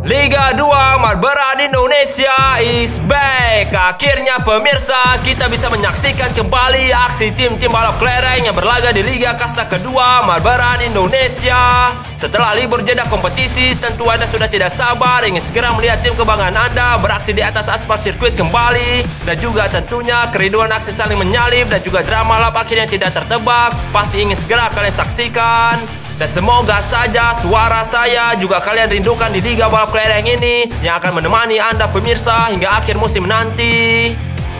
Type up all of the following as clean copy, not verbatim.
Liga 2 Marberan Indonesia is back. Akhirnya pemirsa, kita bisa menyaksikan kembali aksi tim-tim balap kelereng yang berlaga di Liga Kasta kedua Marberan Indonesia. Setelah libur jeda kompetisi, tentu Anda sudah tidak sabar ingin segera melihat tim kebanggaan Anda beraksi di atas aspal sirkuit kembali. Dan juga tentunya keriduan aksi saling menyalip dan juga drama lap akhir yang tidak tertebak pasti ingin segera kalian saksikan. Dan semoga saja suara saya juga kalian rindukan di Liga Balap Kelereng ini yang akan menemani Anda pemirsa hingga akhir musim nanti.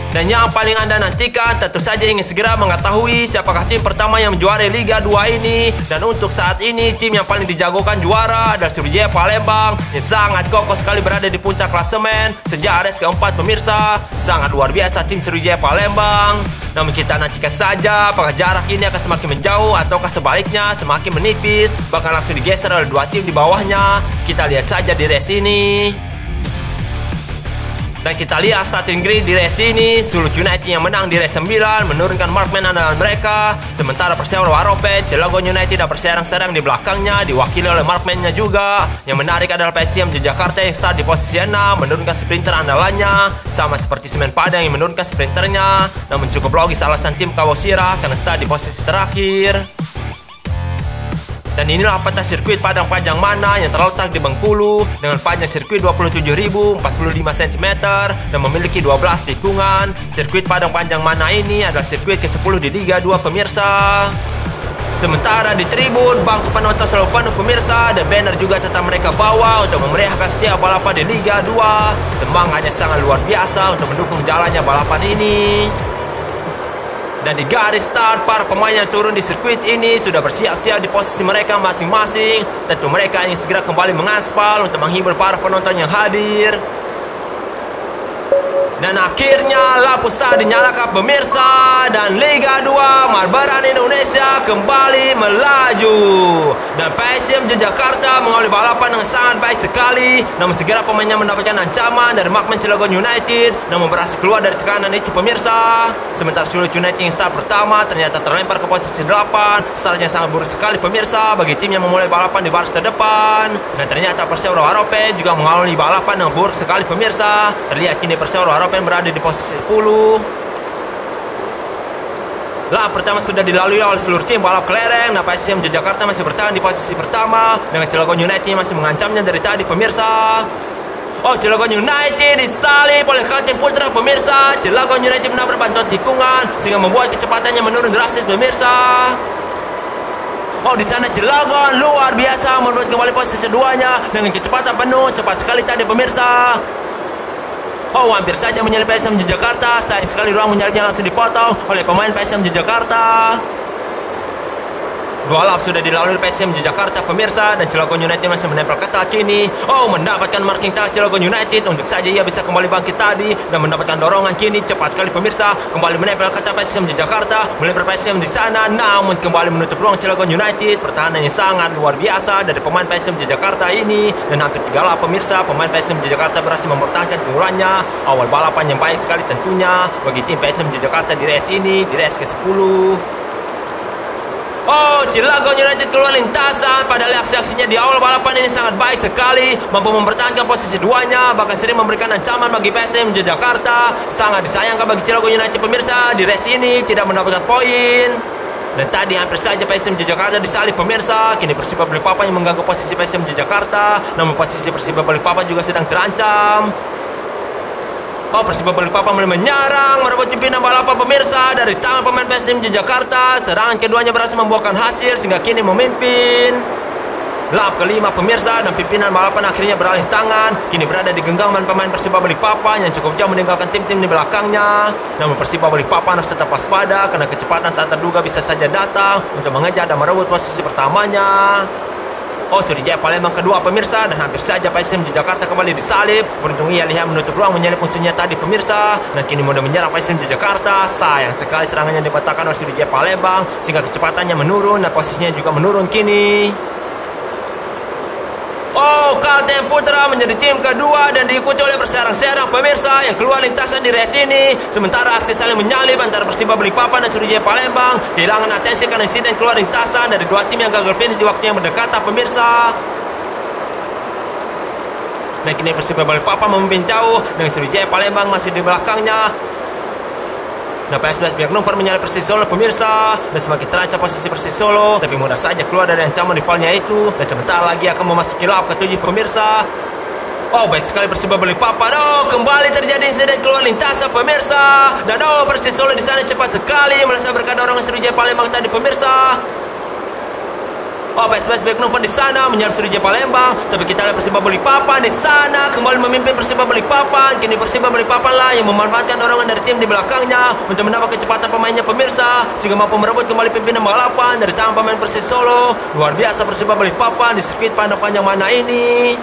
Dan yang paling Anda nantikan tentu saja ingin segera mengetahui siapakah tim pertama yang menjuarai Liga 2 ini. Dan untuk saat ini tim yang paling dijagokan juara adalah Sriwijaya Palembang yang sangat kokoh sekali berada di puncak klasemen sejak race keempat pemirsa. Sangat luar biasa tim Sriwijaya Palembang. Namun kita nantikan saja apakah jarak ini akan semakin menjauh ataukah sebaliknya semakin menipis, bahkan langsung digeser oleh dua tim di bawahnya. Kita lihat saja di race ini. Dan kita lihat starting grid di race ini, Sulut United yang menang di race 9 menurunkan markman andalan mereka. Sementara Perseroan Waropen, Cilegon United dan Perserang-serang di belakangnya diwakili oleh markmannya juga. Yang menarik adalah PSM Jakarta yang start di posisi 6 menurunkan sprinter andalannya, sama seperti Semen Padang yang menurunkan sprinternya. Namun cukup logis alasan tim Kawasira karena start di posisi terakhir. Dan inilah peta sirkuit Padang Panjang Mana yang terletak di Bengkulu dengan panjang sirkuit 27.045 cm dan memiliki 12 tikungan. Sirkuit Padang Panjang Mana ini adalah sirkuit ke-10 di Liga 2 pemirsa. Sementara di tribun, bangku penonton selalu penuh pemirsa dan banner juga tetap mereka bawa untuk memeriahkan setiap balapan di Liga 2. Semangatnya sangat luar biasa untuk mendukung jalannya balapan ini. Dan di garis start, para pemain yang turun di sirkuit ini sudah bersiap-siap di posisi mereka masing-masing. Tentu mereka ingin segera kembali mengaspal untuk menghibur para penonton yang hadir. Dan akhirnya lampu start dinyalakan pemirsa dan Liga 2 Marberan Indonesia kembali melaju. Dan PSM Jakarta mengawali balapan dengan sangat baik sekali. Namun segera pemainnya mendapatkan ancaman dari markman Cilegon United, namun berhasil keluar dari tekanan itu pemirsa. Sementara Sulut United yang start pertama ternyata terlempar ke posisi 8. Startnya sangat buruk sekali pemirsa bagi tim yang memulai balapan di baris terdepan. Dan ternyata Perseroan Waropen juga mengawali balapan dengan buruk sekali pemirsa. Terlihat kini Perseroan Waropen berada di posisi 10. Lap pertama sudah dilalui oleh seluruh tim balap kelereng. Nah, PSM Jakarta masih bertahan di posisi pertama dengan Cilegon United yang masih mengancamnya dari tadi pemirsa. Oh, Cilegon United disalip oleh Kaltim Putra pemirsa. Cilegon United menabrak bantuan tikungan sehingga membuat kecepatannya menurun drastis pemirsa. Oh, di sana Cilegon luar biasa menurut kembali posisi keduanya dengan kecepatan penuh, cepat sekali tadi pemirsa. Oh, hampir saja menyalip PSM Jakarta. Sayang sekali ruang menyalipnya langsung dipotong oleh pemain PSM Jakarta. Dua lap sudah dilalui PSM Jakarta pemirsa dan Cilegon United masih menempel ketat kini. Oh, mendapatkan marking telak Cilegon United. Untuk saja ia bisa kembali bangkit tadi dan mendapatkan dorongan kini. Cepat sekali pemirsa kembali menempel ketat PSM Jakarta, melempar PSM di sana, namun kembali menutup ruang Cilegon United. Pertahanan yang sangat luar biasa dari pemain PSM Jakarta ini. Dan hampir 3 lap pemirsa pemain PSM Jakarta berhasil mempertahankan keunggulannya. Awal balapan yang baik sekali tentunya bagi tim PSM Jakarta di race ini, di race ke-10. Oh, Cilegon United keluar lintasan. Padahal aksi-aksinya di awal balapan ini sangat baik sekali, mampu mempertahankan posisi 2-nya, bahkan sering memberikan ancaman bagi PSM Jakarta. Sangat disayangkan bagi Cilegon United pemirsa di race ini tidak mendapatkan poin. Dan tadi hampir saja PSM Jakarta disalip pemirsa. Kini Persiba Balikpapan yang mengganggu posisi PSM Jakarta, namun posisi Persiba Balikpapan juga sedang terancam. Oh, Persiba Balikpapan mulai menyerang, merebut pimpinan balapan pemirsa dari tangan pemain PSM Jakarta. Serangan keduanya berhasil membuahkan hasil sehingga kini memimpin. Lap kelima pemirsa dan pimpinan balapan akhirnya beralih tangan. Kini berada di genggaman pemain Persiba Balikpapan yang cukup jauh meninggalkan tim-tim di belakangnya. Namun Persiba Balikpapan harus tetap waspada karena kecepatan tak terduga bisa saja datang untuk mengejar dan merebut posisi pertamanya. Oh, Sriwijaya Palembang kedua pemirsa dan hampir saja PSM Jakarta kembali disalip. Beruntung ia lihat menutup ruang menyalip musuhnya tadi pemirsa dan kini mudah menyerang PSM Jakarta. Sayang sekali serangannya dipatahkan oleh Sriwijaya Palembang sehingga kecepatannya menurun dan posisinya juga menurun kini. Oh, Kaltim Putra menjadi tim kedua dan diikuti oleh Perserang-serang pemirsa yang keluar lintasan di race ini. Sementara aksi saling menyalip antara Persiba Balikpapan dan Sriwijaya Palembang kehilangan atensi karena insiden keluar lintasan dari dua tim yang gagal finish di waktu yang berdekatan pemirsa. Dan kini Persib Balikpapan memimpin jauh dengan Sriwijaya Palembang masih di belakangnya. Nah, PSMS pihak Nover menyalip Persis Solo pemirsa, dan semakin terancam posisi Persis Solo, tapi mudah saja keluar dari ancaman rivalnya itu, dan sebentar lagi akan memasuki lap ke-7 pemirsa. Oh, baik sekali Persib Balikpapan. Oh, kembali terjadi insiden keluar lintasan pemirsa, dan Persis Solo di sana cepat sekali merasa berkat dorongan Sriwijaya Palembang tadi pemirsa. Oh, PSMS back Nova di sana menyalip Sriwijaya Palembang, tapi kita lihat Persib Balikpapan di sana kembali memimpin Persib Balikpapan. Kini Persib Balikpapan lah yang memanfaatkan dorongan dari tim di belakangnya untuk menambah kecepatan pemainnya pemirsa, sehingga mampu merebut kembali pimpinan balapan dari tangan pemain Persis Solo. Luar biasa Persib Balikpapan di sirkuit Padang Panjang Mana ini.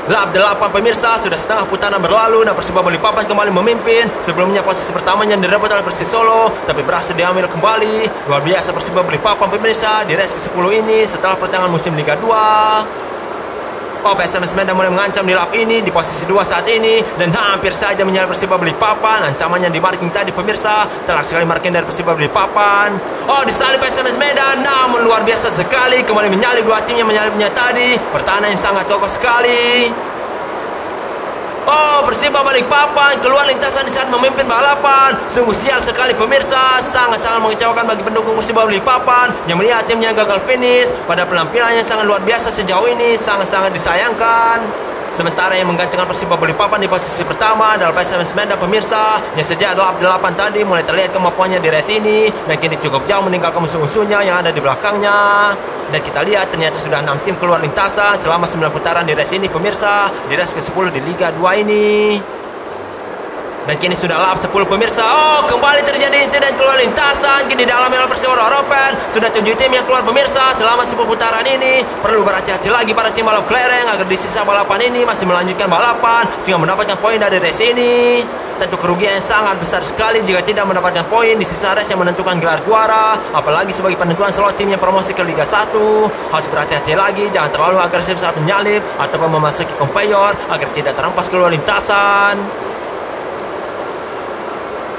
Lap 8 pemirsa, sudah setengah putaran berlalu dan Persib Balikpapan kembali memimpin. Sebelumnya posisi pertamanya direbut oleh Persis Solo, tapi berhasil diambil kembali. Luar biasa Persib Balikpapan pemirsa di race ke-10 ini setelah pertengahan musim Liga 2. Oh, PSMS Medan mulai mengancam di lap ini di posisi 2 saat ini, dan hampir saja menyalip Persib Balikpapan. Ancamannya di marking tadi pemirsa, telak sekali marking dari Persib Balikpapan. Oh, disalip PSMS Medan, namun luar biasa sekali kembali menyalip dua tim yang menyalipnya tadi. Pertahanan yang sangat kokoh sekali. Oh, Persib Balikpapan keluar lintasan di saat memimpin balapan. Sungguh sial sekali pemirsa, sangat-sangat mengecewakan bagi pendukung Persib Balikpapan yang melihat timnya gagal finish pada penampilan yang sangat luar biasa sejauh ini, sangat-sangat disayangkan. Sementara yang menggantikan Persib Balikpapan di posisi pertama adalah PSMS Medan pemirsa, yang sejak lap 8 tadi mulai terlihat kemampuannya di race ini, dan kini cukup jauh meninggalkan musuh-musuhnya yang ada di belakangnya. Dan kita lihat ternyata sudah 6 tim keluar lintasan selama 9 putaran di race ini pemirsa, di race ke-10 di Liga 2 ini. Dan kini sudah lap 10 pemirsa. Oh, kembali terjadi insiden keluar lintasan. Kini dialami oleh Persiwara Harapan. Sudah 7 tim yang keluar pemirsa selama 10 putaran ini. Perlu berhati-hati lagi para tim balap kelereng agar di sisa balapan ini masih melanjutkan balapan sehingga mendapatkan poin dari race ini. Tentu kerugian yang sangat besar sekali jika tidak mendapatkan poin di sisa race yang menentukan gelar juara, apalagi sebagai penentuan slot tim yang promosi ke Liga 1. Harus berhati-hati lagi, jangan terlalu agresif saat menyalip ataupun memasuki conveyor agar tidak terampas keluar lintasan.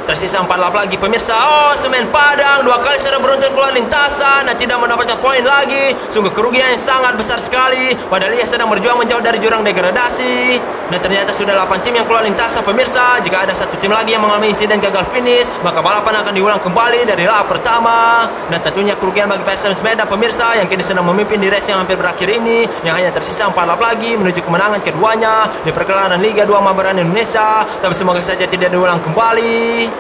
Tersisa 4 lap lagi pemirsa. Oh, Semen Padang 2 kali sudah beruntun keluar lintasan dan tidak mendapatkan poin lagi. Sungguh kerugian yang sangat besar sekali, padahal ia sedang berjuang menjauh dari jurang degradasi. Dan ternyata sudah 8 tim yang keluar lintasan pemirsa. Jika ada 1 tim lagi yang mengalami insiden gagal finish, maka balapan akan diulang kembali dari lap pertama. Dan tentunya kerugian bagi PSMS Medan pemirsa yang kini sedang memimpin di race yang hampir berakhir ini, yang hanya tersisa 4 lap lagi menuju kemenangan keduanya di pergelaran Liga 2 Mabaran Indonesia. Tapi semoga saja tidak diulang kembali.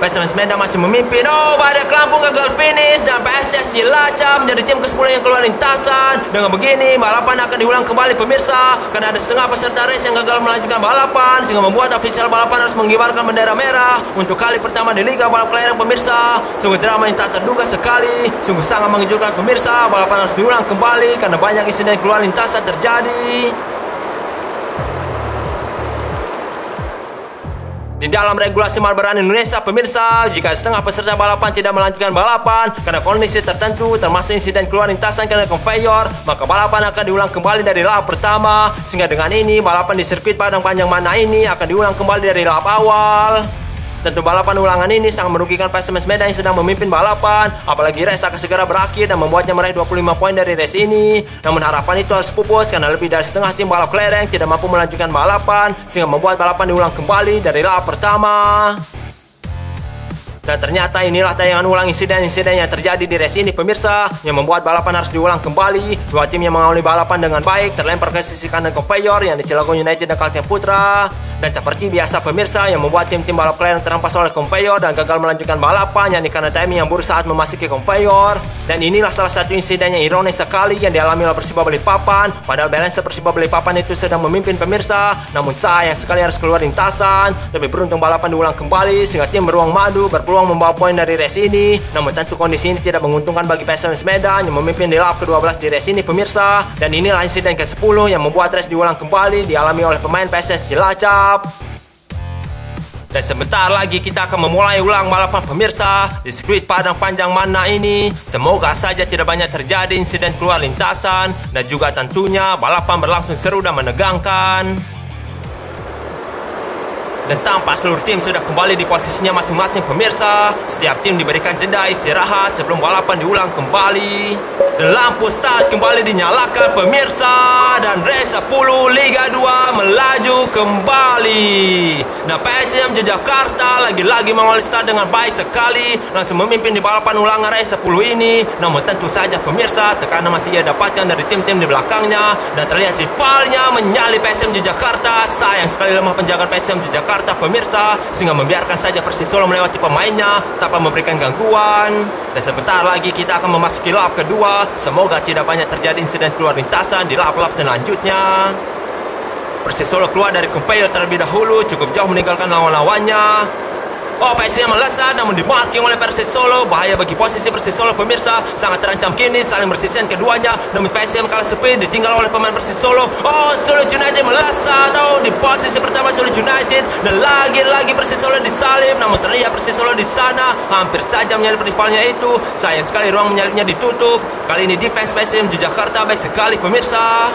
PSMS Medan masih memimpin. Oh, Badak Lampung gagal finish dan PSS Cilacap menjadi tim ke-10 yang keluar lintasan. Dengan begini, balapan akan diulang kembali pemirsa, karena ada setengah peserta race yang gagal melanjutkan balapan, sehingga membuat ofisial balapan harus mengibarkan bendera merah untuk kali pertama di Liga Balap Kelereng pemirsa. Sungguh drama yang tak terduga sekali, sungguh sangat mengejutkan pemirsa. Balapan harus diulang kembali karena banyak insiden keluar lintasan terjadi. Di dalam regulasi Mabaran Indonesia pemirsa, jika setengah peserta balapan tidak melanjutkan balapan karena kondisi tertentu termasuk insiden keluar lintasan karena conveyor, maka balapan akan diulang kembali dari lap pertama, sehingga dengan ini balapan di sirkuit Padang Panjang Mana ini akan diulang kembali dari lap awal. Tentu balapan ulangan ini sangat merugikan PSMS Medan yang sedang memimpin balapan, apalagi race akan segera berakhir dan membuatnya meraih 25 poin dari race ini. Namun harapan itu harus pupus karena lebih dari setengah tim balap kelereng tidak mampu melanjutkan balapan, sehingga membuat balapan diulang kembali dari lap pertama. Dan ternyata inilah tayangan ulang insiden-insiden yang terjadi di race ini pemirsa, yang membuat balapan harus diulang kembali. Dua tim yang mengawali balapan dengan baik terlempar ke sisi kanan conveyor yang di Cilegon United dan Kalteng Putra. Dan seperti biasa pemirsa, yang membuat tim-tim balap kelereng terampas oleh conveyor dan gagal melanjutkan balapan, yakni karena timing yang buruk saat memasuki conveyor. Dan inilah salah satu insiden yang ironis sekali yang dialami oleh Persib Balikpapan, padahal balance Persib Balikpapan itu sedang memimpin pemirsa. Namun sayang sekali harus keluar lintasan, tapi beruntung balapan diulang kembali sehingga tim Beruang Madu berpeluang membawa poin dari race ini. Namun tentu kondisi ini tidak menguntungkan bagi PSMS Medan yang memimpin di lap ke-12 di race ini pemirsa. Dan inilah insiden ke-10 yang membuat race diulang kembali dialami oleh pemain PSS Cilacap. Dan sebentar lagi kita akan memulai ulang balapan pemirsa di sirkuit Padang Panjang Mana ini. Semoga saja tidak banyak terjadi insiden keluar lintasan dan juga tentunya balapan berlangsung seru dan menegangkan. Dan tampak seluruh tim sudah kembali di posisinya masing-masing pemirsa. Setiap tim diberikan jeda istirahat sebelum balapan diulang kembali. Dan lampu start kembali dinyalakan pemirsa. Dan race 10 Liga 2 melaju kembali. Nah, PSM Yogyakarta lagi-lagi mengawali start dengan baik sekali. Langsung memimpin di balapan ulangan race 10 ini. Namun tentu saja pemirsa, tekanan masih ia dapatkan dari tim-tim di belakangnya. Dan terlihat rivalnya menyalip PSM Yogyakarta. Sayang sekali lemah penjagaan PSM Yogyakarta pemirsa, sehingga membiarkan saja Persis Solo melewati pemainnya tanpa memberikan gangguan. Dan sebentar lagi kita akan memasuki lap kedua. Semoga tidak banyak terjadi insiden keluar lintasan di lap-lap selanjutnya. Persis Solo keluar dari conveyor terlebih dahulu, cukup jauh meninggalkan lawan-lawannya. Oh, PSM melesat namun dimarking oleh Persis Solo. Bahaya bagi posisi Persis Solo pemirsa, sangat terancam kini, saling bersisian keduanya. Namun PSM kalah speed, ditinggal oleh pemain Persis Solo. Oh, Solo United melesat. Oh, di posisi pertama Solo United. Dan lagi-lagi Persis Solo disalip. Namun terlihat Persis Solo di sana hampir saja menyalip rivalnya itu. Sayang sekali ruang menyalipnya ditutup. Kali ini defense PSM Yogyakarta baik sekali pemirsa.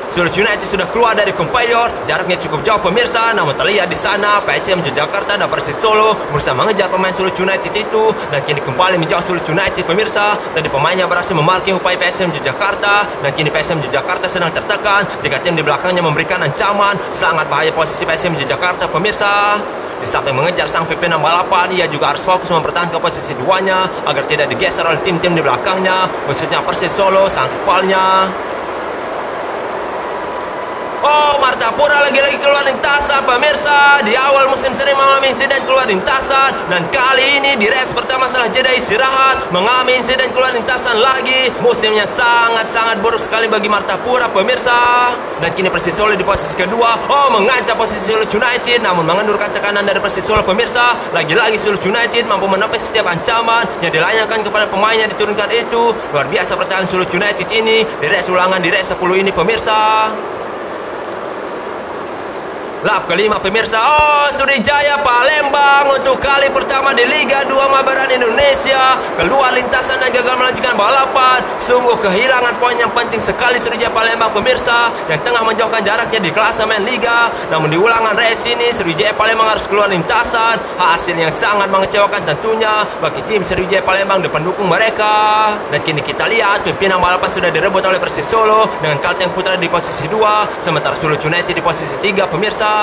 Solo United sudah keluar dari conveyor, jaraknya cukup jauh pemirsa. Namun terlihat di sana PSM Yogyakarta dan Persis Solo berusaha mengejar pemain Solo United itu, dan kini kembali menjauh Solo United pemirsa. Tadi pemainnya berhasil memarking upaya PSM Yogyakarta, dan kini PSM Yogyakarta sedang tertekan jika tim di belakangnya memberikan ancaman. Sangat bahaya posisi PSM Yogyakarta pemirsa. Di samping mengejar sang pimpinan balapan, ia juga harus fokus mempertahankan posisi duanya agar tidak digeser oleh tim-tim di belakangnya, khususnya Persis Solo sang rivalnya. Oh, Martapura lagi-lagi keluar lintasan pemirsa. Di awal musim sering mengalami insiden keluar lintasan, dan kali ini di race pertama setelah jeda istirahat mengalami insiden keluar lintasan lagi. Musimnya sangat-sangat buruk sekali bagi Martapura pemirsa. Dan kini Persis Solo di posisi kedua. Oh, mengancam posisi Solo United namun mengendurkan tekanan dari Persis Solo pemirsa. Lagi-lagi Solo United mampu menepis setiap ancaman yang dilayangkan kepada pemain yang diturunkan itu. Luar biasa pertahanan Solo United ini di race ulangan di race 10 ini pemirsa. Lap kelima pemirsa. Oh, Sriwijaya Palembang untuk kali pertama di Liga 2 Mabaran Indonesia keluar lintasan dan gagal melanjutkan balapan. Sungguh kehilangan poin yang penting sekali Sriwijaya Palembang pemirsa, yang tengah menjauhkan jaraknya di klasemen Liga. Namun di ulangan race ini Sriwijaya Palembang harus keluar lintasan. Hasil yang sangat mengecewakan tentunya bagi tim Sriwijaya Palembang dan pendukung mereka. Dan kini kita lihat pimpinan balapan sudah direbut oleh Persis Solo dengan Kalteng Putra di posisi 2, sementara Solo United di posisi 3 pemirsa.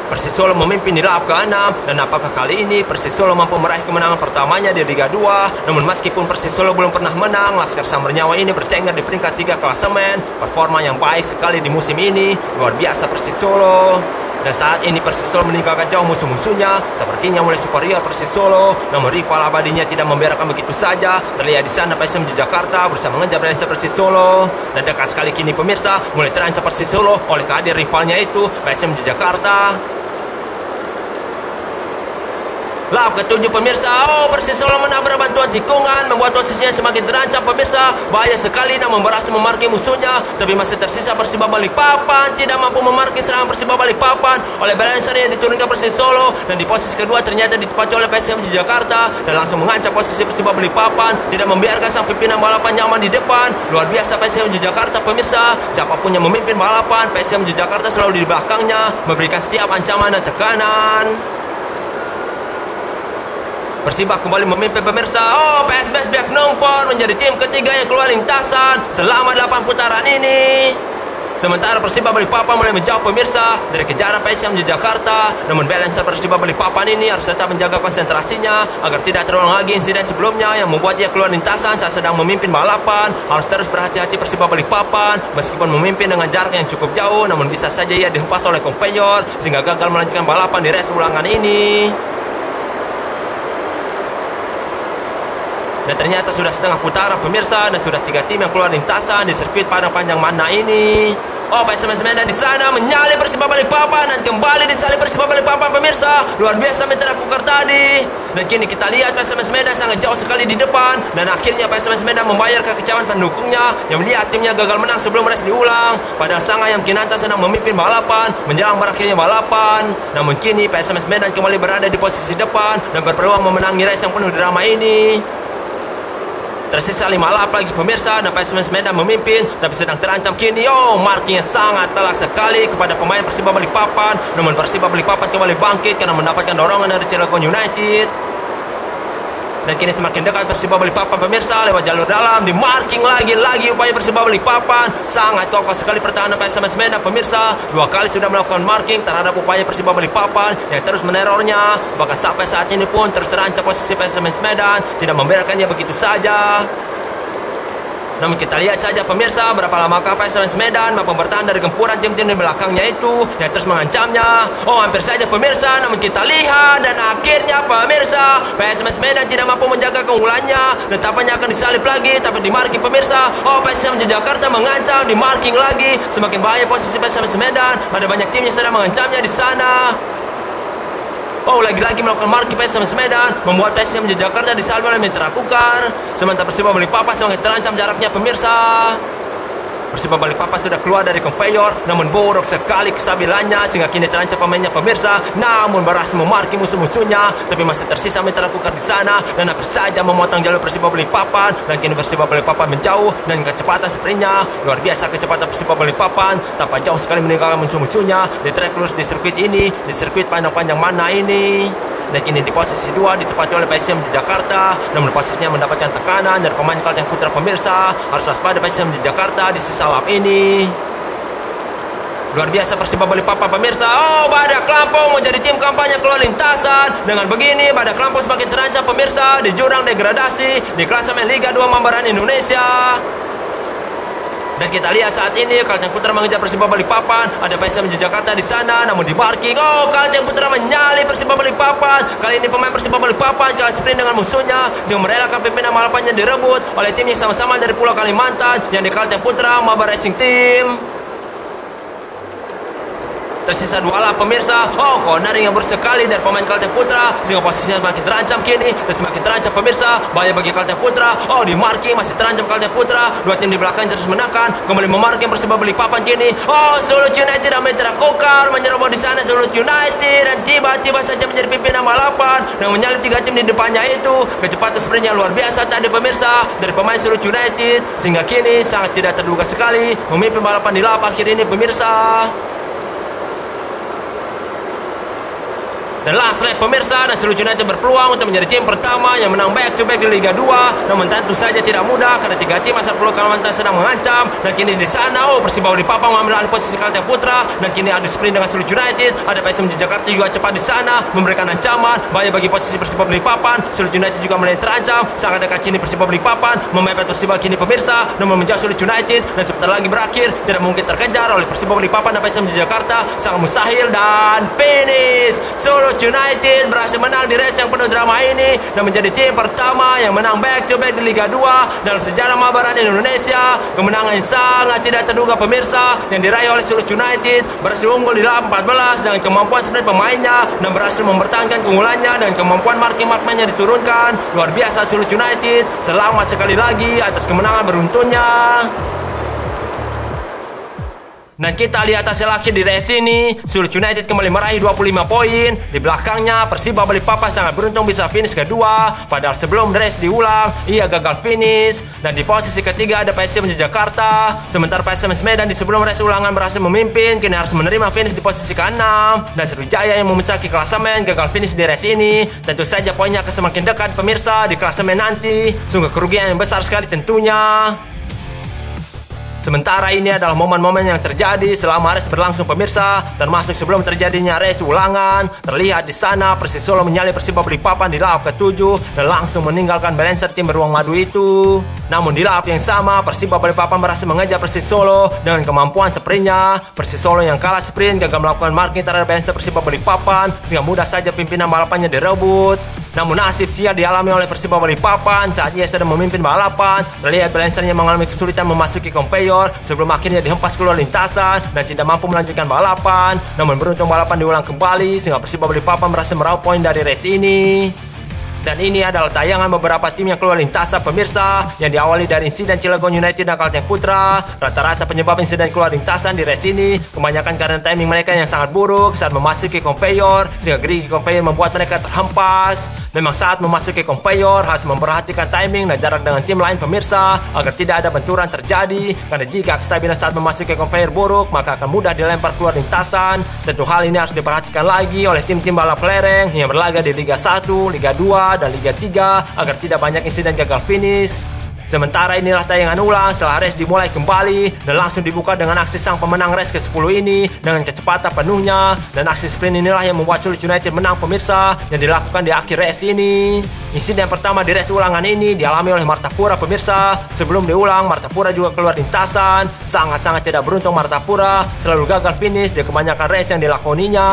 Persis Solo memimpin di lap ke-6, dan apakah kali ini Persis Solo mampu meraih kemenangan pertamanya di Liga 2? Namun meskipun Persis Solo belum pernah menang, Laskar Sam Bernyawa ini bertengger di peringkat 3 klasemen. Performa yang baik sekali di musim ini, luar biasa Persis Solo. Dan saat ini Persis Solo meninggalkan jauh musuh-musuhnya, sepertinya mulai superior Persis Solo. Namun rival abadinya tidak membiarkan begitu saja. Terlihat di sana PSM Yogyakarta berusaha mengejar Brensa Persis Solo. Dan dekat sekali kini pemirsa, mulai terancam Persis Solo oleh kehadiran rivalnya itu PSM Yogyakarta. Lap ke-7 pemirsa. Oh, Persis Solo menabrak bantuan tikungan, membuat posisinya semakin terancam pemirsa. Bahaya sekali namun berhasil memarking musuhnya. Tapi masih tersisa Persiba Balikpapan, tidak mampu memarking serangan Persiba Balikpapan oleh balancer yang diturunkan Persis Solo. Dan di posisi kedua ternyata ditempati oleh PSM Yogyakarta dan langsung mengancam posisi Persiba Balikpapan, tidak membiarkan sang pimpinan balapan nyaman di depan. Luar biasa PSM Yogyakarta pemirsa. Siapapun yang memimpin balapan, PSM Yogyakarta selalu di belakangnya, memberikan setiap ancaman dan tekanan. Persiba kembali memimpin pemirsa. Oh, PSBS Biak Numfor menjadi tim ketiga yang keluar lintasan selama 8 putaran ini. Sementara Persiba Balikpapan mulai menjauh pemirsa dari kejaran PSM Yogyakarta. Namun balancer Persiba Balikpapan ini harus tetap menjaga konsentrasinya agar tidak terulang lagi insiden sebelumnya yang membuat ia keluar lintasan saat sedang memimpin balapan. Harus terus berhati-hati Persiba Balikpapan meskipun memimpin dengan jarak yang cukup jauh, namun bisa saja ia dihempas oleh conveyor sehingga gagal melanjutkan balapan di race ulangan ini. Dan ternyata sudah setengah putaran pemirsa, dan sudah 3 tim yang keluar lintasan di sirkuit Padang Panjang Mana ini. Oh, PSMS Medan di sana menyalip Persiba Balikpapan dan kembali disalip Persiba Balikpapan pemirsa. Luar biasa Mitra Kukar tadi. Dan kini kita lihat PSMS Medan sangat jauh sekali di depan, dan akhirnya PSMS Medan membayar kekecewaan pendukungnya yang melihat timnya gagal menang sebelum race diulang. Padahal sang Ayam Kinanta sedang memimpin balapan menjelang berakhirnya balapan. Namun kini PSMS Medan kembali berada di posisi depan dan berpeluang memenangi race yang penuh drama ini. Tersisa 5 lap lagi pemirsa, dan PSMS Medan memimpin, tapi sedang terancam kini. Oh, markingnya sangat telak sekali kepada pemain Persiba Balikpapan. Namun Persiba Balikpapan kembali bangkit karena mendapatkan dorongan dari Cilegon United. Dan kini semakin dekat Persiba Balikpapan pemirsa, lewat jalur dalam, di marking lagi upaya Persiba Balikpapan. Sangat kokoh sekali pertahanan PSMS Medan pemirsa. 2 kali sudah melakukan marking terhadap upaya Persiba Balikpapan yang terus menerornya. Bahkan sampai saat ini pun terus terancam posisi PSMS Medan, tidak membiarkannya begitu saja. Namun kita lihat saja pemirsa, berapa lamakah PSMS Medan mampu bertahan dari gempuran tim-tim di belakangnya itu yang terus mengancamnya. Oh, hampir saja pemirsa, namun kita lihat dan akhirnya pemirsa, PSMS Medan tidak mampu menjaga keunggulannya dan tampaknya akan disalip lagi, tapi di marking pemirsa. Oh, PSMS Jakarta mengancam, di marking lagi. Semakin bahaya posisi PSMS Medan, ada banyak tim yang sedang mengancamnya di sana. Oh, lagi-lagi melakukan marking PSMS Medan, membuat PSMS Jakarta disalib oleh Mitra Kukar. Sementara Persiba Balikpapan semakin terancam jaraknya pemirsa. Persiba Balikpapan sudah keluar dari conveyor, namun buruk sekali kestabilannya sehingga kini terancam pemainnya pemirsa. Namun berhasil memarking musuh-musuhnya, tapi masih tersisa Mitra Kukar di sana dan hampir saja memotong jalur Persiba Balikpapan. Dan kini Persiba Balikpapan menjauh dan kecepatan sprintnya luar biasa. Kecepatan Persiba Balikpapan tanpa jauh sekali meninggalkan musuh-musuhnya di track lurus di sirkuit ini, di sirkuit panjang-panjang mana ini. Dan kini di posisi 2 ditempati oleh PSMS Jakarta, namun posisinya mendapatkan tekanan dari pemain Kalteng Putra pemirsa. Harus waspada PSMS Jakarta di sisa lap ini. Luar biasa Persiba Balikpapan pemirsa. Oh, Badak Lampung menjadi tim kampanye keluar lintasan. Dengan begini Badak Lampung semakin terancam pemirsa di jurang degradasi di klasemen Liga 2 Mambaran Indonesia. Dan kita lihat saat ini Kalteng Putra mengejar Persiba Balikpapan. Ada PSMS Jakarta di sana, namun di marking. Oh, Kalteng Putra menyalip Persiba Balikpapan. Kali ini pemain Persiba Balikpapan kalah sprint dengan musuhnya sehingga merelakan pimpinan balapannya direbut oleh tim yang sama-sama dari Pulau Kalimantan, yang di Kalteng Putra Maba Racing Team. Tersisa 2 lap pemirsa. Oh, cornering yang buruk sekali dari pemain Kalteng Putra sehingga posisinya semakin terancam kini dan semakin terancam pemirsa. Bahaya bagi Kalteng Putra. Oh, di marking masih terancam Kalteng Putra. 2 tim di belakang terus menekan, kembali memarking Persiba Balikpapan kini. Oh, Sulut United dan Mitra Kukar menyerobot di sana Sulut United dan tiba-tiba saja menjadi pimpinan balapan dan menyalip 3 tim di depannya itu. Kecepatan sprintnya luar biasa tadi pemirsa dari pemain Sulut United sehingga kini sangat tidak terduga sekali memimpin balapan di lap akhir ini pemirsa. Dan last lap pemirsa, dan Sulut United berpeluang untuk menjadi tim pertama yang menang back to back di Liga 2. Namun tentu saja tidak mudah karena 3 tim asal Pulau Kalimantan sedang mengancam. Dan kini di sana, oh, Persiba Balikpapan mengambil alih posisi Kalteng Putra. Dan kini adu sprint dengan Sulut United. Ada PSMS Jakarta juga cepat di sana memberikan ancaman bahaya bagi posisi Persiba Balikpapan. Sulut United juga mulai terancam. Sangat dekat kini Persiba Balikpapan memepet Persiba kini pemirsa, namun menjauh Sulut United dan sebentar lagi berakhir. Tidak mungkin terkejar oleh Persiba Balikpapan dan PSMS Jakarta. Sangat mustahil dan finish. Sulut United berhasil menang di race yang penuh drama ini dan menjadi tim pertama yang menang back to back di Liga 2 dalam sejarah Mambaran Indonesia. Kemenangan yang sangat tidak terduga pemirsa yang diraih oleh Sulut United, berhasil unggul di lap 14 dengan kemampuan sprint pemainnya dan berhasil mempertahankan keunggulannya dan kemampuan marking-markmannya diturunkan. Luar biasa Sulut United, selamat sekali lagi atas kemenangan beruntunnya. Dan kita lihat hasil akhir di race ini. Sulut United kembali meraih 25 poin. Di belakangnya Persiba Balikpapan sangat beruntung bisa finish kedua. Padahal sebelum race diulang ia gagal finish. Dan di posisi ketiga ada PSMS Jakarta. Sementara PSMS Medan di sebelum race ulangan berhasil memimpin, kini harus menerima finish di posisi ke-6. Dan Sriwijaya yang memecahki klasemen gagal finish di race ini. Tentu saja poinnya akan semakin dekat pemirsa di klasemen nanti. Sungguh kerugian yang besar sekali tentunya. Sementara ini adalah momen-momen yang terjadi selama race berlangsung pemirsa, termasuk sebelum terjadinya race ulangan. Terlihat di sana Persis Solo menyalip Persiba Balikpapan di lap ke-7 dan langsung meninggalkan balancer tim beruang madu itu. Namun di lap yang sama Persiba Balikpapan berhasil mengejar Persis Solo dengan kemampuan sprintnya. Persis Solo yang kalah sprint gagal melakukan marking terhadap balancer Persiba Balikpapan sehingga mudah saja pimpinan balapannya direbut. Namun nasib sial dialami oleh Persiba Balikpapan saat ia sedang memimpin balapan. Terlihat balancernya mengalami kesulitan memasuki conveyor sebelum akhirnya dihempas keluar lintasan dan tidak mampu melanjutkan balapan. Namun beruntung balapan diulang kembali sehingga Persiba Balikpapan berhasil meraup poin dari race ini. Dan ini adalah tayangan beberapa tim yang keluar lintasan pemirsa, yang diawali dari insiden Cilegon United dan Kalteng Putra. Rata-rata penyebab insiden keluar lintasan di race ini kebanyakan karena timing mereka yang sangat buruk saat memasuki conveyor sehingga gerigi conveyor membuat mereka terhempas. Memang saat memasuki conveyor harus memperhatikan timing dan jarak dengan tim lain pemirsa agar tidak ada benturan terjadi, karena jika kestabilan saat memasuki conveyor buruk maka akan mudah dilempar keluar lintasan. Tentu hal ini harus diperhatikan lagi oleh tim-tim balap kelereng yang berlaga di Liga 1, Liga 2, dan Liga 3 agar tidak banyak insiden gagal finish. Sementara inilah tayangan ulang setelah race dimulai kembali dan langsung dibuka dengan aksi sang pemenang race ke-10 ini dengan kecepatan penuhnya, dan aksi sprint inilah yang membuat Sulis United menang pemirsa yang dilakukan di akhir race ini. Insiden pertama di race ulangan ini dialami oleh Martapura pemirsa. Sebelum diulang, Martapura juga keluar lintasan. Sangat-sangat tidak beruntung Martapura, selalu gagal finish di kebanyakan race yang dilakoninya.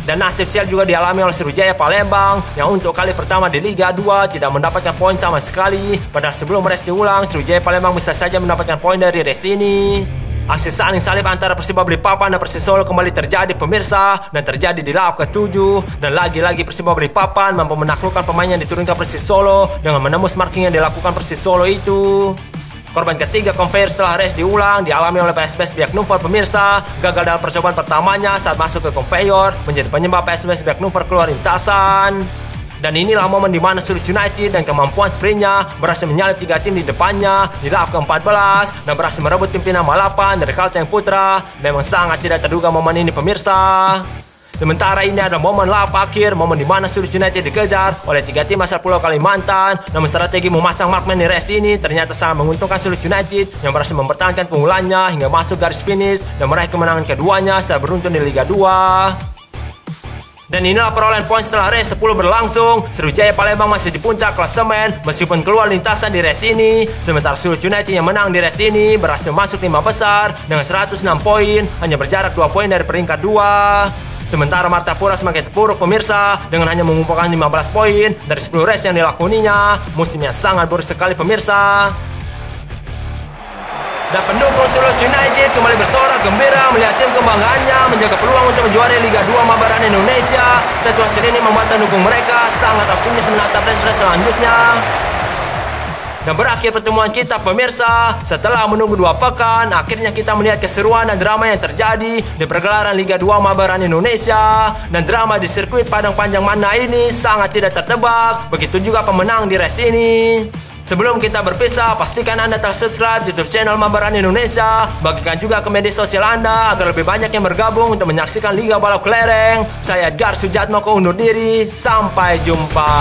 Dan nasib sial juga dialami oleh Sriwijaya Palembang yang untuk kali pertama di Liga 2 tidak mendapatkan poin sama sekali. Padahal sebelum race diulang, Sriwijaya Palembang bisa saja mendapatkan poin dari race ini. Aksi saling salib antara Persiba Balikpapan dan Persis Solo kembali terjadi pemirsa, dan terjadi di lap ke-7. Dan lagi-lagi Persiba Balikpapan mampu menaklukkan pemain yang diturunkan Persis Solo dengan menembus marking yang dilakukan Persis Solo itu. Korban ketiga conveyor setelah race diulang dialami oleh PSBS pihak Nufor pemirsa. Gagal dalam percobaan pertamanya saat masuk ke conveyor menjadi penyebab PSBS pihak Nufor keluar lintasan. Dan inilah momen di mana Sulis United dan kemampuan sprintnya berhasil menyalip 3 tim di depannya di lap ke-14 dan berhasil merebut pimpinan balapan dari Kalteng Putra. Memang sangat tidak terduga momen ini pemirsa. Sementara ini ada momen lap akhir, momen di mana Sulis United dikejar oleh 3 tim asal Pulau Kalimantan. Namun strategi memasang markman di race ini ternyata sangat menguntungkan Sulis United yang berhasil mempertahankan keunggulannya hingga masuk garis finish dan meraih kemenangan keduanya secara beruntun di Liga 2. Dan inilah perolehan poin setelah race 10 berlangsung. Sriwijaya Palembang masih di puncak klasemen meskipun keluar lintasan di race ini. Sementara Sulis United yang menang di race ini berhasil masuk 5 besar dengan 106 poin, hanya berjarak 2 poin dari peringkat 2. Sementara Martapura semakin terpuruk pemirsa dengan hanya mengumpulkan 15 poin dari 10 race yang dilakoninya. Musimnya sangat buruk sekali pemirsa. Dan pendukung Sulis United kembali bersorak gembira melihat tim kebanggaannya menjaga peluang untuk menjuarai Liga 2 Mabaran Indonesia. Tentu hasil ini membuat pendukung mereka sangat optimis menatap race selanjutnya. Dan berakhir pertemuan kita pemirsa. Setelah menunggu 2 pekan, akhirnya kita melihat keseruan dan drama yang terjadi di pergelaran Liga 2 Mabaran Indonesia. Dan drama di sirkuit Padang Panjang Mana ini sangat tidak tertebak. Begitu juga pemenang di race ini. Sebelum kita berpisah, pastikan Anda telah subscribe YouTube channel Mabaran Indonesia. Bagikan juga ke media sosial Anda agar lebih banyak yang bergabung untuk menyaksikan Liga Balap Kelereng. Saya Edgar Sujatmoko undur diri. Sampai jumpa.